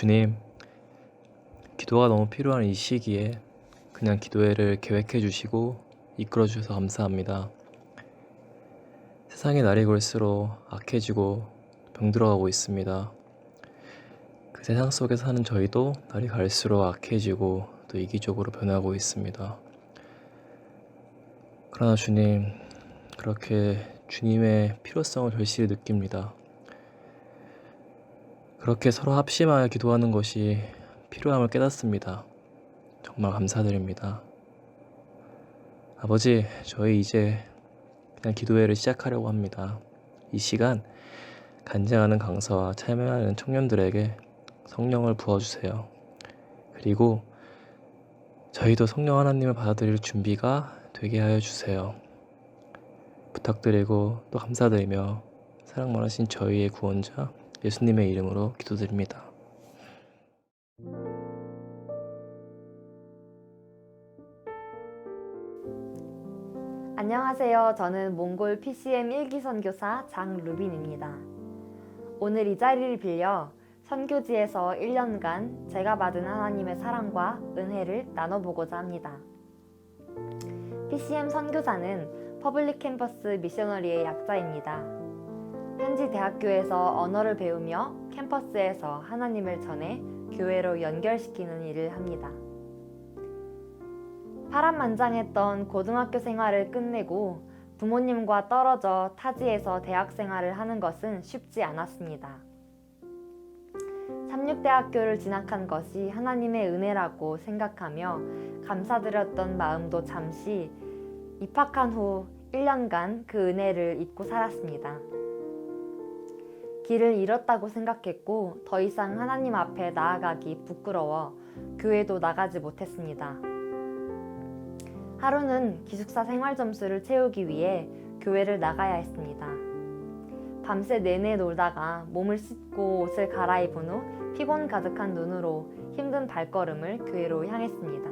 주님, 기도가 너무 필요한 이 시기에 그냥 기도회를 계획해 주시고 이끌어 주셔서 감사합니다. 세상의 날이 갈수록 악해지고 병들어가고 있습니다. 그 세상 속에 사는 저희도 날이 갈수록 악해지고 또 이기적으로 변하고 있습니다. 그러나 주님, 그렇게 주님의 필요성을 절실히 느낍니다. 그렇게 서로 합심하여 기도하는 것이 필요함을 깨닫습니다. 정말 감사드립니다. 아버지, 저희 이제 그냥 기도회를 시작하려고 합니다. 이 시간 간증하는 강사와 참여하는 청년들에게 성령을 부어주세요. 그리고 저희도 성령 하나님을 받아들일 준비가 되게 하여 주세요. 부탁드리고 또 감사드리며 사랑 많으신 저희의 구원자 예수님의 이름으로 기도드립니다. 안녕하세요. 저는 몽골 PCM 1기 선교사 장루빈입니다. 오늘 이 자리를 빌려 선교지에서 1년간 제가 받은 하나님의 사랑과 은혜를 나눠보고자 합니다. PCM 선교사는 퍼블릭 캠퍼스 미셔너리의 약자입니다. 현지 대학교에서 언어를 배우며 캠퍼스에서 하나님을 전해 교회로 연결시키는 일을 합니다. 파란만장했던 고등학교 생활을 끝내고 부모님과 떨어져 타지에서 대학 생활을 하는 것은 쉽지 않았습니다. 삼육대학교를 진학한 것이 하나님의 은혜라고 생각하며 감사드렸던 마음도 잠시 입학한 후 1년간 그 은혜를 잊고 살았습니다. 길을 잃었다고 생각했고 더 이상 하나님 앞에 나아가기 부끄러워 교회도 나가지 못했습니다. 하루는 기숙사 생활 점수를 채우기 위해 교회를 나가야 했습니다. 밤새 내내 놀다가 몸을 씻고 옷을 갈아입은 후 피곤 가득한 눈으로 힘든 발걸음을 교회로 향했습니다.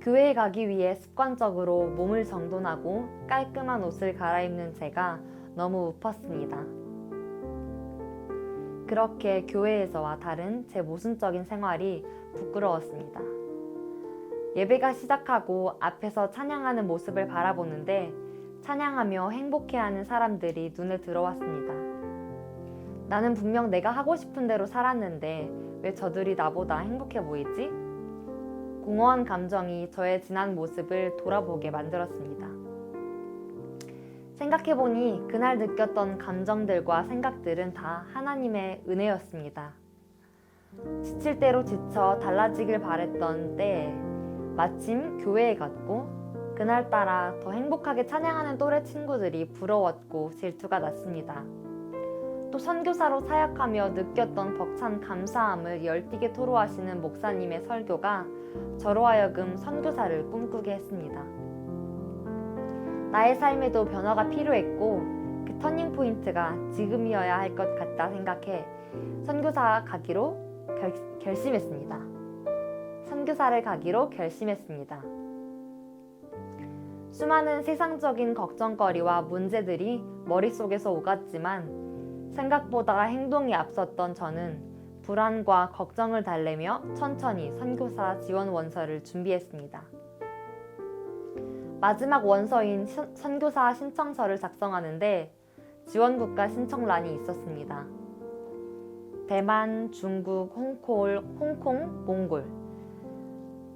교회에 가기 위해 습관적으로 몸을 정돈하고 깔끔한 옷을 갈아입는 제가 너무 우펐습니다. 그렇게 교회에서와 다른 제 모순적인 생활이 부끄러웠습니다. 예배가 시작하고 앞에서 찬양하는 모습을 바라보는데 찬양하며 행복해하는 사람들이 눈에 들어왔습니다. 나는 분명 내가 하고 싶은 대로 살았는데 왜 저들이 나보다 행복해 보이지? 공허한 감정이 저의 지난 모습을 돌아보게 만들었습니다. 생각해보니 그날 느꼈던 감정들과 생각들은 다 하나님의 은혜였습니다. 지칠 대로 지쳐 달라지길 바랬던 때에 마침 교회에 갔고 그날따라 더 행복하게 찬양하는 또래 친구들이 부러웠고 질투가 났습니다. 또 선교사로 사역하며 느꼈던 벅찬 감사함을 열띠게 토로하시는 목사님의 설교가 저로 하여금 선교사를 꿈꾸게 했습니다. 나의 삶에도 변화가 필요했고 그 터닝포인트가 지금이어야 할 것 같다 생각해 선교사 가기로 결심했습니다. 선교사를 가기로 결심했습니다. 수많은 세상적인 걱정거리와 문제들이 머릿속에서 오갔지만 생각보다 행동이 앞섰던 저는 불안과 걱정을 달래며 천천히 선교사 지원 원서를 준비했습니다. 마지막 원서인 선교사 신청서를 작성하는데 지원국가 신청란이 있었습니다. 대만, 중국, 홍콩, 몽골.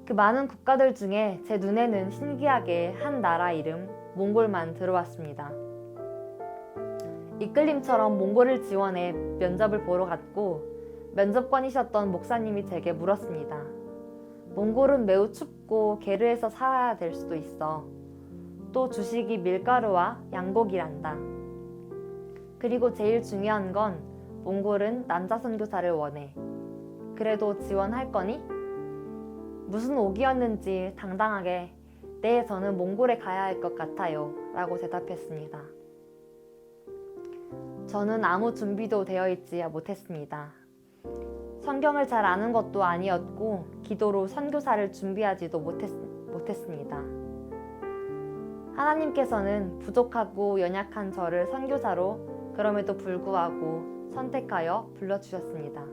그 많은 국가들 중에 제 눈에는 신기하게 한 나라 이름 몽골만 들어왔습니다. 이끌림처럼 몽골을 지원해 면접을 보러 갔고 면접관이셨던 목사님이 제게 물었습니다. 몽골은 매우 춥고 게르에서 살아야 될 수도 있어. 또 주식이 밀가루와 양고기란다. 그리고 제일 중요한 건 몽골은 남자 선교사를 원해. 그래도 지원할 거니? 무슨 오기였는지 당당하게 네, 저는 몽골에 가야 할 것 같아요 라고 대답했습니다. 저는 아무 준비도 되어 있지 못했습니다. 성경을 잘 아는 것도 아니었고 기도로 선교사를 준비하지도 못했습니다. 하나님께서는 부족하고 연약한 저를 선교사로 그럼에도 불구하고 선택하여 불러주셨습니다.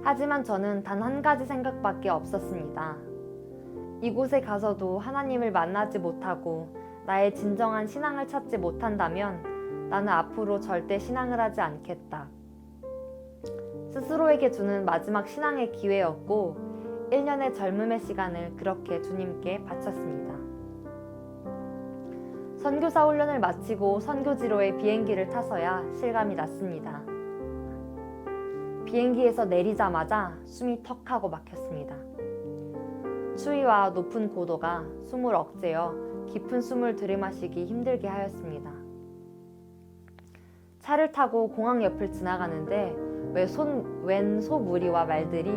하지만 저는 단 한 가지 생각밖에 없었습니다. 이곳에 가서도 하나님을 만나지 못하고 나의 진정한 신앙을 찾지 못한다면 나는 앞으로 절대 신앙을 하지 않겠다. 스스로에게 주는 마지막 신앙의 기회였고 1년의 젊음의 시간을 그렇게 주님께 바쳤습니다. 선교사 훈련을 마치고 선교지로의 비행기를 타서야 실감이 났습니다. 비행기에서 내리자마자 숨이 턱하고 막혔습니다. 추위와 높은 고도가 숨을 억제어 깊은 숨을 들이마시기 힘들게 하였습니다. 차를 타고 공항 옆을 지나가는데 웬 소무리와 말들이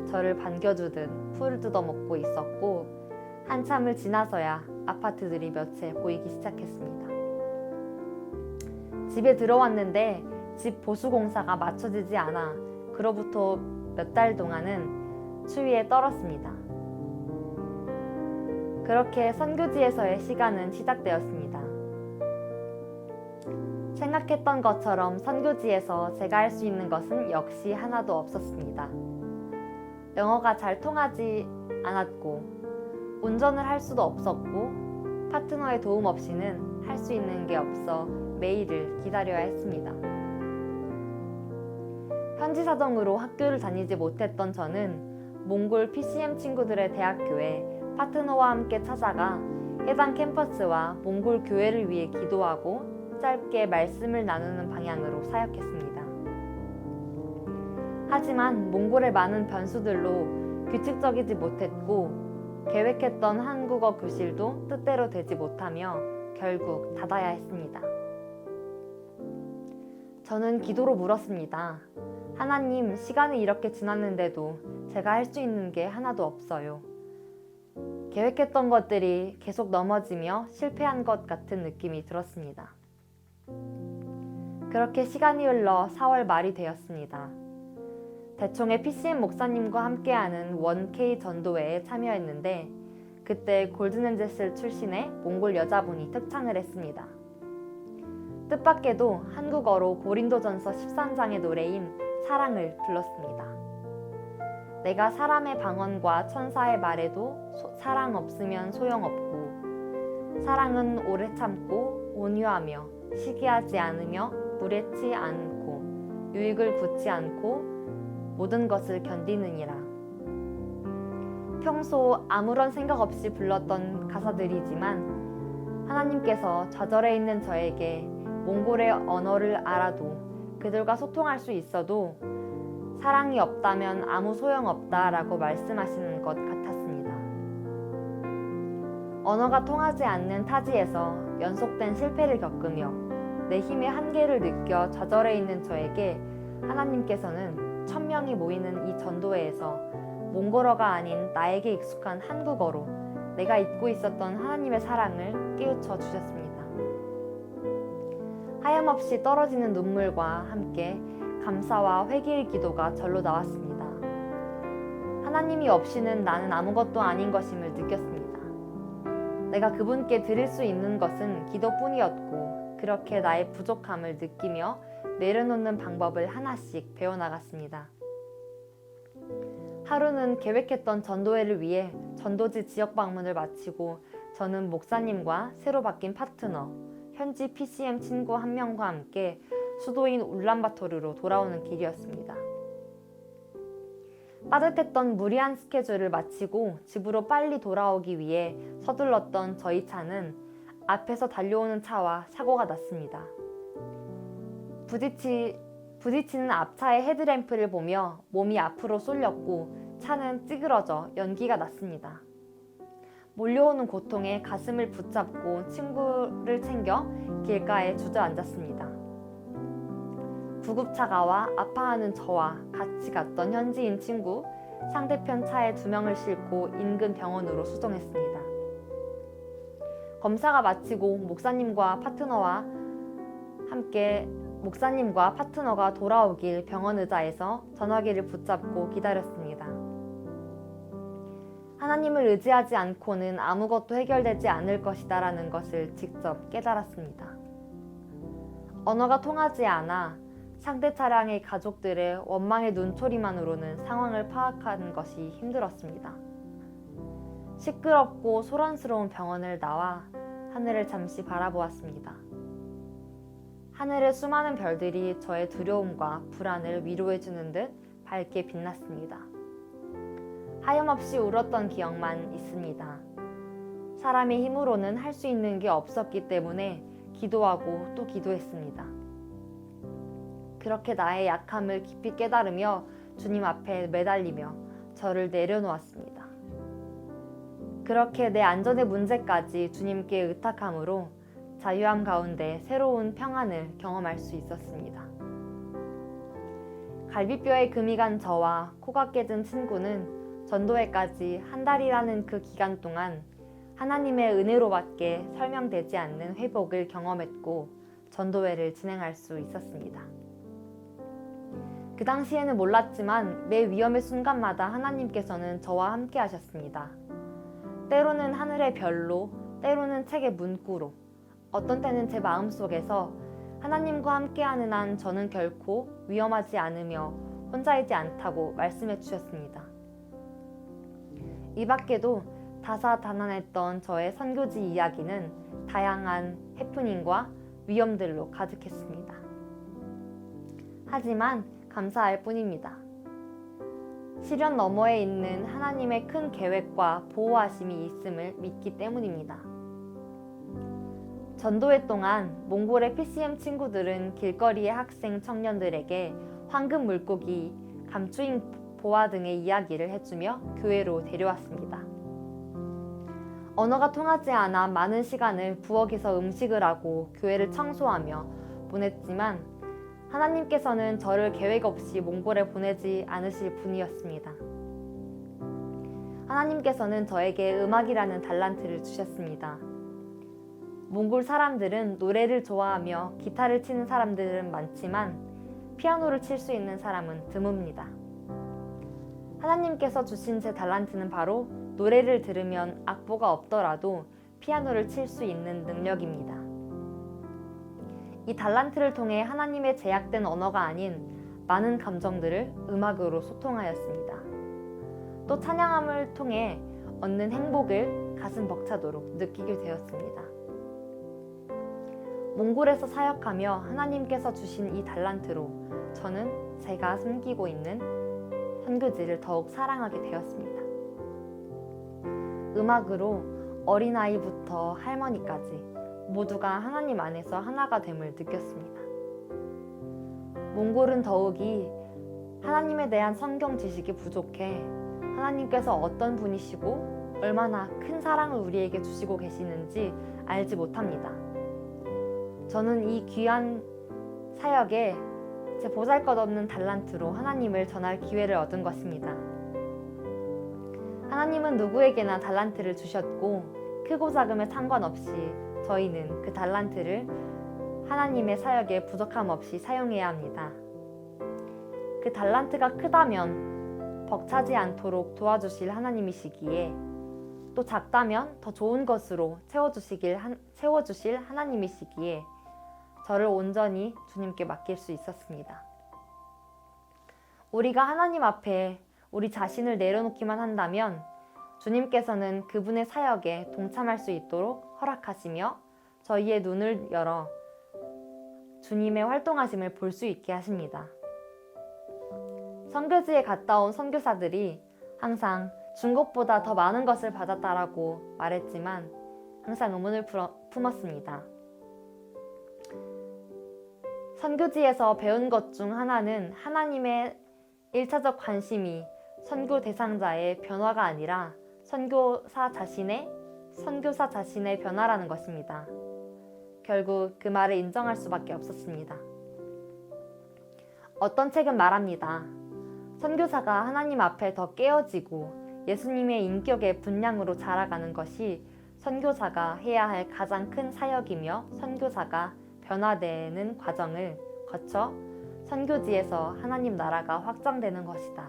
저를 반겨주듯 풀을 뜯어먹고 있었고 한참을 지나서야 아파트들이 몇 채 보이기 시작했습니다. 집에 들어왔는데 집 보수공사가 마쳐지지 않아 그로부터 몇 달 동안은 추위에 떨었습니다. 그렇게 선교지에서의 시간은 시작되었습니다. 생각했던 것처럼 선교지에서 제가 할 수 있는 것은 역시 하나도 없었습니다. 영어가 잘 통하지 않았고 운전을 할 수도 없었고 파트너의 도움 없이는 할 수 있는 게 없어 매일을 기다려야 했습니다. 현지 사정으로 학교를 다니지 못했던 저는 몽골 PCM 친구들의 대학교에 파트너와 함께 찾아가 해당 캠퍼스와 몽골 교회를 위해 기도하고 짧게 말씀을 나누는 방향으로 사역했습니다. 하지만 몽골의 많은 변수들로 규칙적이지 못했고 계획했던 한국어 교실도 뜻대로 되지 못하며 결국 닫아야 했습니다. 저는 기도로 물었습니다. 하나님, 시간이 이렇게 지났는데도 제가 할 수 있는 게 하나도 없어요. 계획했던 것들이 계속 넘어지며 실패한 것 같은 느낌이 들었습니다. 그렇게 시간이 흘러 4월 말이 되었습니다. 대총의 PCM 목사님과 함께하는 1K 전도회에 참여했는데 그때 골든엔젤스 출신의 몽골 여자분이 특창을 했습니다. 뜻밖에도 한국어로 고린도전서 13장의 노래인 사랑을 불렀습니다. 내가 사람의 방언과 천사의 말에도 사랑 없으면 소용없고 사랑은 오래 참고 온유하며 시기하지 않으며 무례치 않고 유익을 굳지 않고 모든 것을 견디느니라. 평소 아무런 생각 없이 불렀던 가사들이지만 하나님께서 좌절해 있는 저에게 몽골의 언어를 알아도 그들과 소통할 수 있어도 사랑이 없다면 아무 소용없다라고 말씀하시는 것 같았습니다. 언어가 통하지 않는 타지에서 연속된 실패를 겪으며 내 힘의 한계를 느껴 좌절해 있는 저에게 하나님께서는 1000명이 모이는 이 전도회에서 몽골어가 아닌 나에게 익숙한 한국어로 내가 잊고 있었던 하나님의 사랑을 깨우쳐 주셨습니다. 하염없이 떨어지는 눈물과 함께 감사와 회개의 기도가 절로 나왔습니다. 하나님이 없이는 나는 아무것도 아닌 것임을 느꼈습니다. 내가 그분께 드릴 수 있는 것은 기도뿐이었고 그렇게 나의 부족함을 느끼며 내려놓는 방법을 하나씩 배워나갔습니다. 하루는 계획했던 전도회를 위해 전도지 지역 방문을 마치고 저는 목사님과 새로 바뀐 파트너, 현지 PCM 친구 한 명과 함께 수도인 울란바토르로 돌아오는 길이었습니다. 빠듯했던 무리한 스케줄을 마치고 집으로 빨리 돌아오기 위해 서둘렀던 저희 차는 앞에서 달려오는 차와 사고가 났습니다. 부딪히는 앞차의 헤드램프를 보며 몸이 앞으로 쏠렸고 차는 찌그러져 연기가 났습니다. 몰려오는 고통에 가슴을 붙잡고 친구를 챙겨 길가에 주저앉았습니다. 구급차가 와 아파하는 저와 같이 갔던 현지인 친구, 상대편 차에 2명을 싣고 인근 병원으로 수송했습니다. 검사가 마치고 목사님과 파트너가 돌아오길 병원 의자에서 전화기를 붙잡고 기다렸습니다. 하나님을 의지하지 않고는 아무것도 해결되지 않을 것이다라는 것을 직접 깨달았습니다. 언어가 통하지 않아 상대 차량의 가족들의 원망의 눈초리만으로는 상황을 파악하는 것이 힘들었습니다. 시끄럽고 소란스러운 병원을 나와 하늘을 잠시 바라보았습니다. 하늘의 수많은 별들이 저의 두려움과 불안을 위로해주는 듯 밝게 빛났습니다. 하염없이 울었던 기억만 있습니다. 사람의 힘으로는 할 수 있는 게 없었기 때문에 기도하고 또 기도했습니다. 그렇게 나의 약함을 깊이 깨달으며 주님 앞에 매달리며 저를 내려놓았습니다. 그렇게 내 안전의 문제까지 주님께 의탁함으로 자유함 가운데 새로운 평안을 경험할 수 있었습니다. 갈비뼈에 금이 간 저와 코가 깨진 친구는 전도회까지 한 달이라는 그 기간 동안 하나님의 은혜로밖에 설명되지 않는 회복을 경험했고 전도회를 진행할 수 있었습니다. 그 당시에는 몰랐지만 매 위험의 순간마다 하나님께서는 저와 함께 하셨습니다. 때로는 하늘의 별로, 때로는 책의 문구로, 어떤 때는 제 마음속에서 하나님과 함께하는 한 저는 결코 위험하지 않으며 혼자이지 않다고 말씀해 주셨습니다. 이 밖에도 다사다난했던 저의 선교지 이야기는 다양한 해프닝과 위험들로 가득했습니다. 하지만 감사할 뿐입니다. 시련 너머에 있는 하나님의 큰 계획과 보호하심이 있음을 믿기 때문입니다. 전도회 동안 몽골의 PCM 친구들은 길거리의 학생 청년들에게 황금 물고기, 감추인 보화 등의 이야기를 해주며 교회로 데려왔습니다. 언어가 통하지 않아 많은 시간을 부엌에서 음식을 하고 교회를 청소하며 보냈지만 하나님께서는 저를 계획 없이 몽골에 보내지 않으실 분이었습니다. 하나님께서는 저에게 음악이라는 달란트를 주셨습니다. 몽골 사람들은 노래를 좋아하며 기타를 치는 사람들은 많지만 피아노를 칠 수 있는 사람은 드뭅니다. 하나님께서 주신 제 달란트는 바로 노래를 들으면 악보가 없더라도 피아노를 칠 수 있는 능력입니다. 이 달란트를 통해 하나님의 제약된 언어가 아닌 많은 감정들을 음악으로 소통하였습니다. 또 찬양함을 통해 얻는 행복을 가슴 벅차도록 느끼게 되었습니다. 몽골에서 사역하며 하나님께서 주신 이 달란트로 저는 제가 숨기고 있는 선교지를 더욱 사랑하게 되었습니다. 음악으로 어린아이부터 할머니까지 모두가 하나님 안에서 하나가 됨을 느꼈습니다. 몽골은 더욱이 하나님에 대한 성경 지식이 부족해 하나님께서 어떤 분이시고 얼마나 큰 사랑을 우리에게 주시고 계시는지 알지 못합니다. 저는 이 귀한 사역에 제 보잘것없는 달란트로 하나님을 전할 기회를 얻은 것입니다. 하나님은 누구에게나 달란트를 주셨고 크고 작음에 상관없이 저희는 그 달란트를 하나님의 사역에 부족함 없이 사용해야 합니다. 그 달란트가 크다면 벅차지 않도록 도와주실 하나님이시기에 또 작다면 더 좋은 것으로 채워주실 하나님이시기에 저를 온전히 주님께 맡길 수 있었습니다. 우리가 하나님 앞에 우리 자신을 내려놓기만 한다면 주님께서는 그분의 사역에 동참할 수 있도록 허락하시며 저희의 눈을 열어 주님의 활동하심을 볼 수 있게 하십니다. 선교지에 갔다 온 선교사들이 항상 준 것보다 더 많은 것을 받았다라고 말했지만 항상 의문을 품었습니다. 선교지에서 배운 것 중 하나는 하나님의 1차적 관심이 선교 대상자의 변화가 아니라 선교사 자신의 변화라는 것입니다. 결국 그 말을 인정할 수밖에 없었습니다. 어떤 책은 말합니다. 선교사가 하나님 앞에 더 깨어지고 예수님의 인격의 분량으로 자라가는 것이 선교사가 해야 할 가장 큰 사역이며 선교사가 변화되는 과정을 거쳐 선교지에서 하나님 나라가 확장되는 것이다.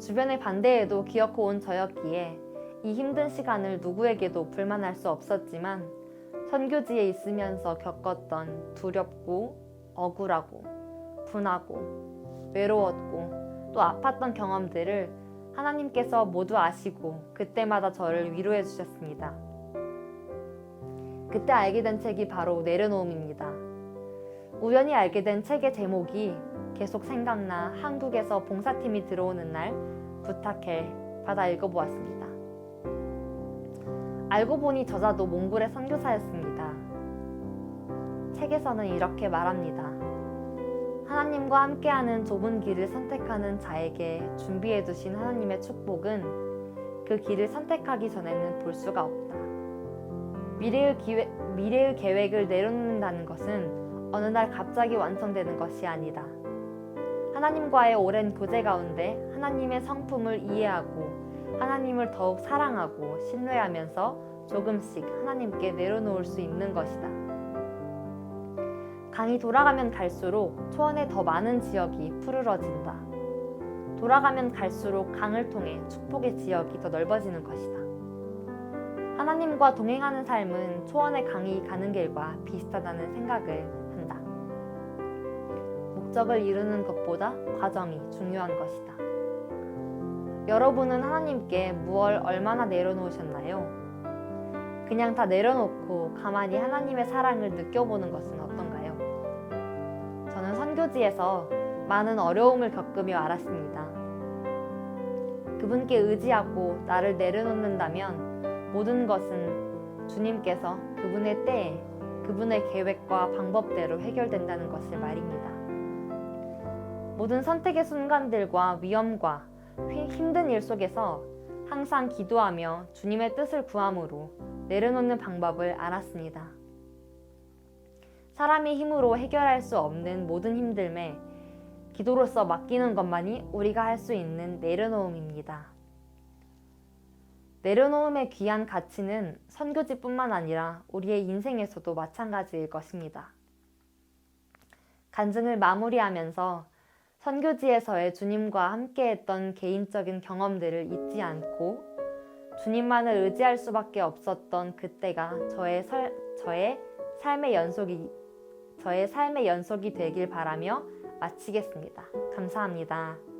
주변의 반대에도 기어코 온 저였기에 이 힘든 시간을 누구에게도 불만할 수 없었지만 선교지에 있으면서 겪었던 두렵고 억울하고 분하고 외로웠고 또 아팠던 경험들을 하나님께서 모두 아시고 그때마다 저를 위로해 주셨습니다. 그때 알게 된 책이 바로 내려놓음입니다. 우연히 알게 된 책의 제목이 계속 생각나 한국에서 봉사팀이 들어오는 날 부탁해 받아 읽어보았습니다. 알고 보니 저자도 몽골의 선교사였습니다. 책에서는 이렇게 말합니다. 하나님과 함께하는 좁은 길을 선택하는 자에게 준비해 두신 하나님의 축복은 그 길을 선택하기 전에는 볼 수가 없다. 미래의 계획을 내려놓는다는 것은 어느 날 갑자기 완성되는 것이 아니다. 하나님과의 오랜 교제 가운데 하나님의 성품을 이해하고 하나님을 더욱 사랑하고 신뢰하면서 조금씩 하나님께 내려놓을 수 있는 것이다. 강이 돌아가면 갈수록 초원에 더 많은 지역이 푸르러진다. 돌아가면 갈수록 강을 통해 축복의 지역이 더 넓어지는 것이다. 하나님과 동행하는 삶은 초원의 강이 가는 길과 비슷하다는 생각을 한다. 목적을 이루는 것보다 과정이 중요한 것이다. 여러분은 하나님께 무엇을 얼마나 내려놓으셨나요? 그냥 다 내려놓고 가만히 하나님의 사랑을 느껴보는 것은 어떤가요? 저는 선교지에서 많은 어려움을 겪으며 알았습니다. 그분께 의지하고 나를 내려놓는다면 모든 것은 주님께서 그분의 때에 그분의 계획과 방법대로 해결된다는 것을 말입니다. 모든 선택의 순간들과 위험과 힘든 일 속에서 항상 기도하며 주님의 뜻을 구함으로 내려놓는 방법을 알았습니다. 사람의 힘으로 해결할 수 없는 모든 힘듦에 기도로서 맡기는 것만이 우리가 할 수 있는 내려놓음입니다. 내려놓음의 귀한 가치는 선교지뿐만 아니라 우리의 인생에서도 마찬가지일 것입니다. 간증을 마무리하면서 선교지에서의 주님과 함께했던 개인적인 경험들을 잊지 않고 주님만을 의지할 수밖에 없었던 그때가 저의 삶의 연속이 되길 바라며 마치겠습니다. 감사합니다.